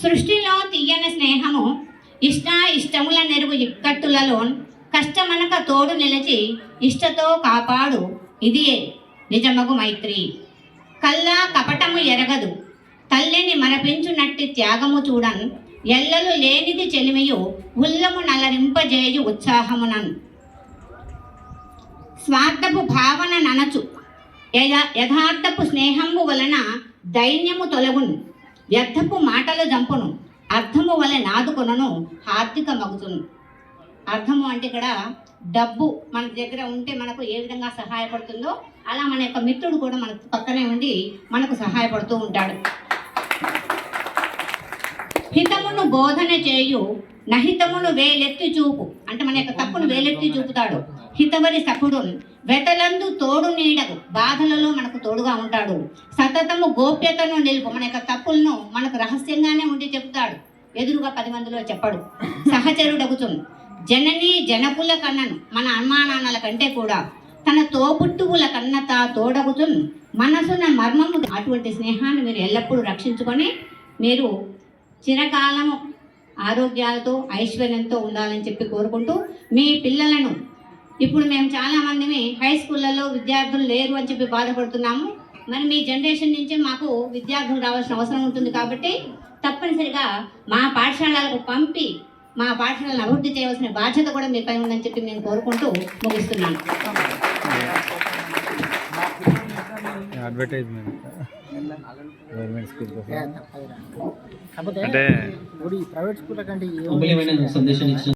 సృష్టిలో తీయని స్నేహము ఇష్టముల నెరుగు ఇక్కట్టులలో కష్టమనక తోడు నిలిచి ఇష్టతో కాపాడు ఇది నిజమగు మైత్రి. కల్లా కపటము ఎరగదు తల్లిని మరపించునట్టి త్యాగము చూడన్ ఎల్లలు లేనిది చెలిమియు ఉల్లము నలరింపజేయు ఉత్సాహమునన్. స్వార్థపు భావన ననచు యథార్థపు స్నేహము వలన దైన్యము తొలగును, వ్యర్థపు మాటలు జంపును, అర్థము వలె నాదుకొనను హార్దిక మగుతును. అర్థము అంటే ఇక్కడ డబ్బు మన దగ్గర ఉంటే మనకు ఏ విధంగా సహాయపడుతుందో అలా మన యొక్క మిత్రుడు కూడా మన పక్కనే ఉండి మనకు సహాయపడుతూ ఉంటాడు. హితమును బోధన చేయు నహితమును వేలెత్తి చూపు అంటే మన యొక్క తప్పును వేలెత్తి చూపుతాడు. హితవరి సఖుడు వెతలందు తోడు నీడకు బాధలలో మనకు తోడుగా ఉంటాడు. సతతము గోప్యతను నిలుపు మన యొక్క తప్పులను మనకు రహస్యంగానే ఉండి చెప్తాడు, ఎదురుగా 10 మందిలో చెప్పడు. సహచరుడగుతుంది జనని జనకుల కన్నను మన అమ్మానాన్నల కంటే కూడా తన తోబుట్టువుల కన్నత తోడగుతున్ మనసున మర్మము. అటువంటి స్నేహాన్ని మీరు ఎల్లప్పుడూ రక్షించుకొని మీరు చిరకాలము ఆరోగ్యాలతో ఐశ్వర్యంతో ఉండాలని చెప్పి కోరుకుంటూ మీ పిల్లలను ఇప్పుడు మేము చాలామందిని హై స్కూళ్ళలో విద్యార్థులు లేరు అని చెప్పి బాధపడుతున్నాము. మరి మీ జనరేషన్ నుంచి మాకు విద్యార్థులు రావాల్సిన అవసరం ఉంటుంది కాబట్టి తప్పనిసరిగా మా పాఠశాలలకు పంపి మా పాఠశాలను అభివృద్ధి చేయవలసిన బాధ్యత కూడా మీపై ఉందని చెప్పి నేను కోరుకుంటూ ముగిస్తున్నాను. అంటే ప్రైవేట్ స్కూల్ కంటే